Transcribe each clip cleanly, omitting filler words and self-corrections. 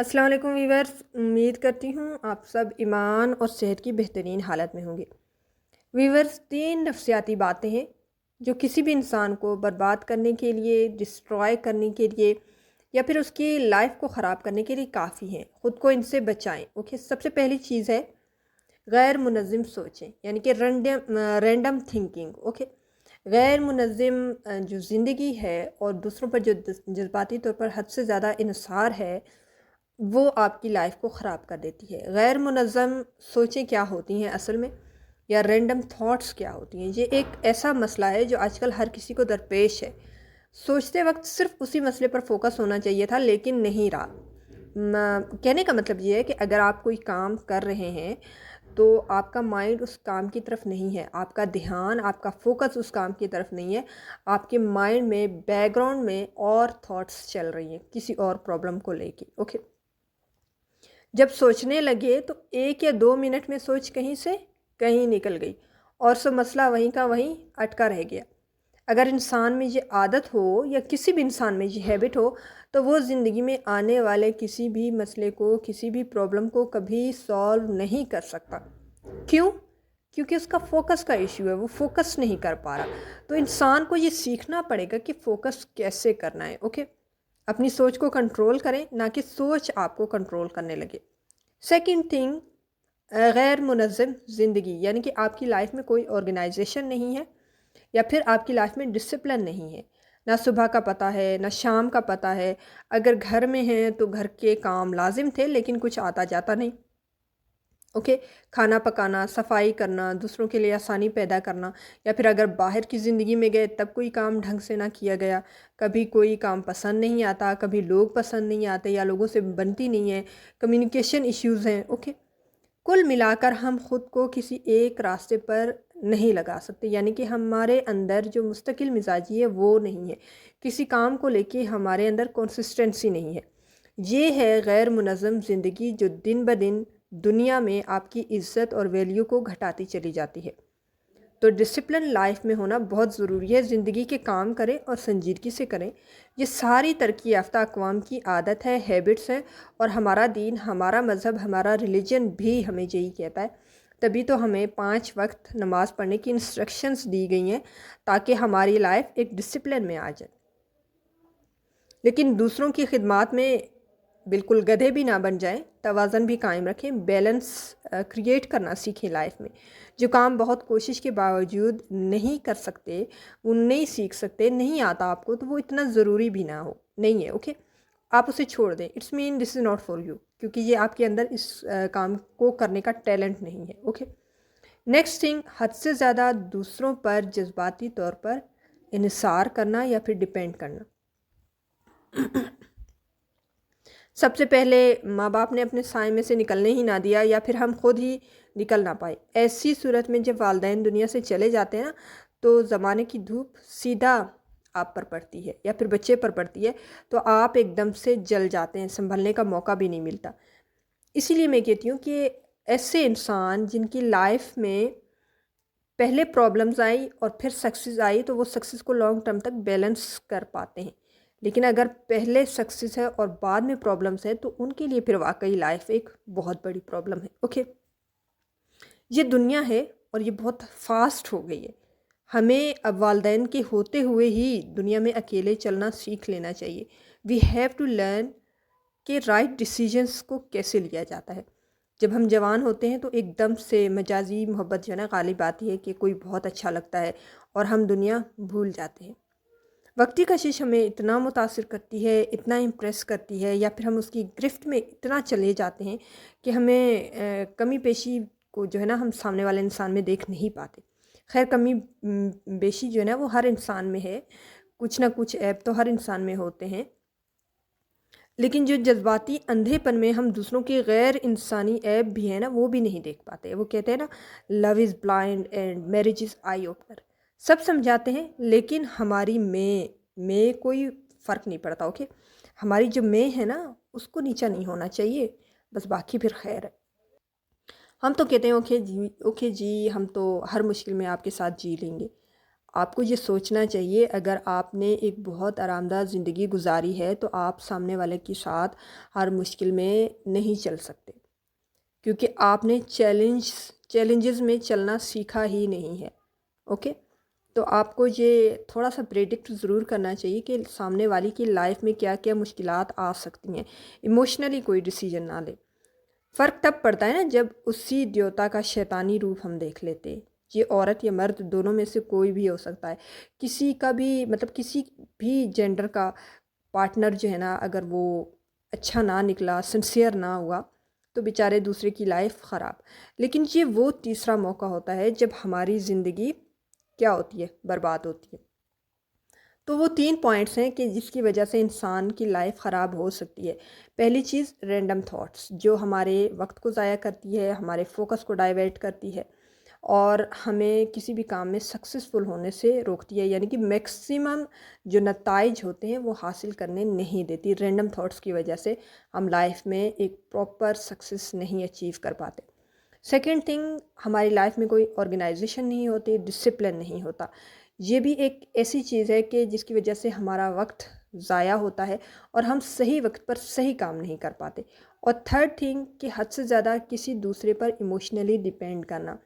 السلام علیکم ویورز، امید کرتی ہوں آپ سب ایمان اور صحت کی بہترین حالت میں ہوں گے۔ ویورز، 3 نفسیاتی باتیں ہیں جو کسی بھی انسان کو برباد کرنے کے لیے، ڈسٹرائے کرنے کے لیے یا پھر اس کی لائف کو خراب کرنے کے لیے کافی ہیں۔ خود کو ان سے بچائیں۔ اوکے، سب سے پہلی چیز ہے غیر منظم سوچیں، یعنی کہ رینڈم تھنکنگ۔ اوکے، غیر منظم جو زندگی ہے اور دوسروں پر جو جذباتی طور پر حد سے زیادہ انحصار ہے وہ آپ کی لائف کو خراب کر دیتی ہے۔ غیر منظم سوچیں کیا ہوتی ہیں اصل میں، یا رینڈم تھاٹس کیا ہوتی ہیں؟ یہ ایک ایسا مسئلہ ہے جو آج کل ہر کسی کو درپیش ہے۔ سوچتے وقت صرف اسی مسئلے پر فوکس ہونا چاہیے تھا، لیکن نہیں رہا۔ کہنے کا مطلب یہ ہے کہ اگر آپ کوئی کام کر رہے ہیں تو آپ کا مائنڈ اس کام کی طرف نہیں ہے، آپ کا دھیان، آپ کا فوکس اس کام کی طرف نہیں ہے، آپ کے مائنڈ میں بیک گراؤنڈ میں اور تھاٹس چل رہی ہیں کسی اور پرابلم کو لے کے۔ اوکے، جب سوچنے لگے تو 1 یا 2 منٹ میں سوچ کہیں سے کہیں نکل گئی اور سب مسئلہ وہیں کا وہیں اٹکا رہ گیا۔ اگر انسان میں یہ عادت ہو یا کسی بھی انسان میں یہ ہیبٹ ہو تو وہ زندگی میں آنے والے کسی بھی مسئلے کو، کسی بھی پرابلم کو کبھی سالو نہیں کر سکتا۔ کیوں؟ کیونکہ اس کا فوکس کا ایشو ہے، وہ فوکس نہیں کر پا رہا۔ تو انسان کو یہ سیکھنا پڑے گا کہ فوکس کیسے کرنا ہے۔ اوکے، اپنی سوچ کو کنٹرول کریں، نہ کہ سوچ آپ کو کنٹرول کرنے لگے۔ سیکنڈ تھنگ، غیر منظم زندگی، یعنی کہ آپ کی لائف میں کوئی آرگنائزیشن نہیں ہے یا پھر آپ کی لائف میں ڈسپلن نہیں ہے۔ نہ صبح کا پتہ ہے، نہ شام کا پتہ ہے۔ اگر گھر میں ہیں تو گھر کے کام لازم تھے لیکن کچھ آتا جاتا نہیں۔ اوکے، کھانا پکانا، صفائی کرنا، دوسروں کے لیے آسانی پیدا کرنا، یا پھر اگر باہر کی زندگی میں گئے تب کوئی کام ڈھنگ سے نہ کیا گیا، کبھی کوئی کام پسند نہیں آتا، کبھی لوگ پسند نہیں آتے یا لوگوں سے بنتی نہیں ہے، کمیونیکیشن ایشوز ہیں۔ اوکے، کل ملا کر ہم خود کو کسی ایک راستے پر نہیں لگا سکتے، یعنی کہ ہمارے اندر جو مستقل مزاجی ہے وہ نہیں ہے، کسی کام کو لے کے ہمارے اندر کنسسٹنسی نہیں ہے۔ یہ ہے غیر منظم زندگی جو دن بدن دنیا میں آپ کی عزت اور ویلیو کو گھٹاتی چلی جاتی ہے۔ تو ڈسپلن لائف میں ہونا بہت ضروری ہے۔ زندگی کے کام کریں اور سنجیدگی سے کریں۔ یہ ساری ترقی یافتہ اقوام کی عادت ہے، ہیبٹس ہیں، اور ہمارا دین، ہمارا مذہب، ہمارا ریلیجن بھی ہمیں یہی کہتا ہے۔ تبھی تو ہمیں 5 وقت نماز پڑھنے کی انسٹرکشنز دی گئی ہیں تاکہ ہماری لائف ایک ڈسپلن میں آ جائے۔ لیکن دوسروں کی خدمات میں بالکل گدھے بھی نہ بن جائیں، توازن بھی قائم رکھیں، بیلنس کریٹ کرنا سیکھیں لائف میں۔ جو کام بہت کوشش کے باوجود نہیں کر سکتے، وہ نہیں سیکھ سکتے، نہیں آتا آپ کو، تو وہ اتنا ضروری بھی نہ ہو، نہیں ہے۔ اوکے، آپ اسے چھوڑ دیں، it's man this is not for you, کیونکہ یہ آپ کے اندر اس کام کو کرنے کا ٹیلنٹ نہیں ہے۔ اوکے، نیکسٹ تھنگ، حد سے زیادہ دوسروں پر جذباتی طور پر انحصار کرنا یا پھر ڈپینڈ کرنا۔ سب سے پہلے ماں باپ نے اپنے سائے میں سے نکلنے ہی نہ دیا، یا پھر ہم خود ہی نکل نہ پائے۔ ایسی صورت میں جب والدین دنیا سے چلے جاتے ہیں نا تو زمانے کی دھوپ سیدھا آپ پر پڑتی ہے یا پھر بچے پر پڑتی ہے، تو آپ ایک دم سے جل جاتے ہیں، سنبھلنے کا موقع بھی نہیں ملتا۔ اسی لیے میں کہتی ہوں کہ ایسے انسان جن کی لائف میں پہلے پرابلمز آئی اور پھر سکسیز آئی تو وہ سکسیز کو لانگ ٹرم تک بیلنس کر پاتے ہیں، لیکن اگر پہلے سکسیز ہے اور بعد میں پرابلمز ہے تو ان کے لیے پھر واقعی لائف ایک بہت بڑی پرابلم ہے۔ اوکے، یہ دنیا ہے اور یہ بہت فاسٹ ہو گئی ہے۔ ہمیں اب والدین کے ہوتے ہوئے ہی دنیا میں اکیلے چلنا سیکھ لینا چاہیے۔ وی ہیو ٹو لرن کہ رائٹ ڈیسیجنس کو کیسے لیا جاتا ہے۔ جب ہم جوان ہوتے ہیں تو ایک دم سے مجازی محبت جو ہے نا غالب آتی ہے کہ کوئی بہت اچھا لگتا ہے اور ہم دنیا بھول جاتے ہیں۔ وقتی کشش ہمیں اتنا متاثر کرتی ہے، اتنا امپریس کرتی ہے، یا پھر ہم اس کی گرفت میں اتنا چلے جاتے ہیں کہ ہمیں کمی پیشی کو جو ہے نا ہم سامنے والے انسان میں دیکھ نہیں پاتے۔ خیر، کمی بیشی جو ہے نا وہ ہر انسان میں ہے، کچھ نہ کچھ عیب تو ہر انسان میں ہوتے ہیں، لیکن جو جذباتی اندھے پن میں ہم دوسروں کے غیر انسانی عیب بھی ہیں نا وہ بھی نہیں دیکھ پاتے۔ وہ کہتے ہیں نا، love is blind and marriage is eye opener. سب سمجھاتے ہیں لیکن ہماری میں کوئی فرق نہیں پڑتا۔ اوکے، ہماری جو میں ہے نا اس کو نیچا نہیں ہونا چاہیے، بس باقی پھر خیر ہے۔ ہم تو کہتے ہیں اوکے جی ہم تو ہر مشکل میں آپ کے ساتھ جی لیں گے۔ آپ کو یہ سوچنا چاہیے اگر آپ نے ایک بہت آرام دہ زندگی گزاری ہے تو آپ سامنے والے کے ساتھ ہر مشکل میں نہیں چل سکتے، کیونکہ آپ نے چیلنجز میں چلنا سیکھا ہی نہیں ہے. اوکے، تو آپ کو یہ تھوڑا سا پریڈکٹ ضرور کرنا چاہیے کہ سامنے والی کی لائف میں کیا کیا مشکلات آ سکتی ہیں. ایموشنلی کوئی ڈیسیجن نہ لے. فرق تب پڑتا ہے نا جب اسی دیوتا کا شیطانی روپ ہم دیکھ لیتے. یہ عورت یا مرد دونوں میں سے کوئی بھی ہو سکتا ہے. کسی کا بھی مطلب کسی بھی جینڈر کا پارٹنر جو ہے نا، اگر وہ اچھا نہ نکلا، سنسیئر نہ ہوا، تو بیچارے دوسرے کی لائف خراب. لیکن یہ وہ تیسرا موقع ہوتا ہے جب ہماری زندگی کیا ہوتی ہے، برباد ہوتی ہے. تو وہ 3 پوائنٹس ہیں کہ جس کی وجہ سے انسان کی لائف خراب ہو سکتی ہے. پہلی چیز رینڈم تھاٹس، جو ہمارے وقت کو ضائع کرتی ہے، ہمارے فوکس کو ڈائیورٹ کرتی ہے اور ہمیں کسی بھی کام میں سکسیزفل ہونے سے روکتی ہے، یعنی کہ میکسیمم جو نتائج ہوتے ہیں وہ حاصل کرنے نہیں دیتی. رینڈم تھاٹس کی وجہ سے ہم لائف میں ایک پراپر سکسیس نہیں اچیو کر پاتے. سیکنڈ تھنگ، ہماری لائف میں کوئی آرگنائزیشن نہیں ہوتی، ڈسپلن نہیں ہوتا. یہ بھی ایک ایسی چیز ہے کہ جس کی وجہ سے ہمارا وقت ضائع ہوتا ہے اور ہم صحیح وقت پر صحیح کام نہیں کر پاتے. اور تھرڈ تھنگ کہ حد سے زیادہ کسی دوسرے پر ایموشنلی ڈیپینڈ کرنا،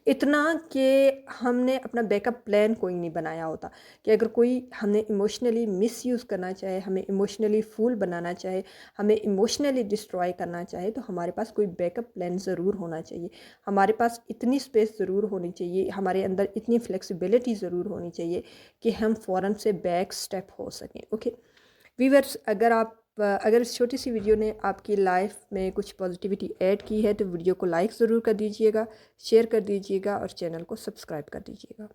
اتنا کہ ہم نے اپنا بیک اپ پلان کوئی نہیں بنایا ہوتا کہ اگر کوئی ہمیں ایموشنلی مس یوز کرنا چاہے، ہمیں ایموشنلی فول بنانا چاہے، ہمیں ایموشنلی ڈسٹروائے کرنا چاہے، تو ہمارے پاس کوئی بیک اپ پلان ضرور ہونا چاہیے. ہمارے پاس اتنی اسپیس ضرور ہونی چاہیے، ہمارے اندر اتنی فلیکسیبلٹی ضرور ہونی چاہیے کہ ہم فوراً سے بیک سٹیپ ہو سکیں. اوکے ویورس، اگر اس چھوٹی سی ویڈیو نے آپ کی لائف میں کچھ پازیٹیوٹی ایڈ کی ہے تو ویڈیو کو لائک ضرور کر دیجیے گا، شیئر کر دیجیے گا اور چینل کو سبسکرائب کر دیجیے گا.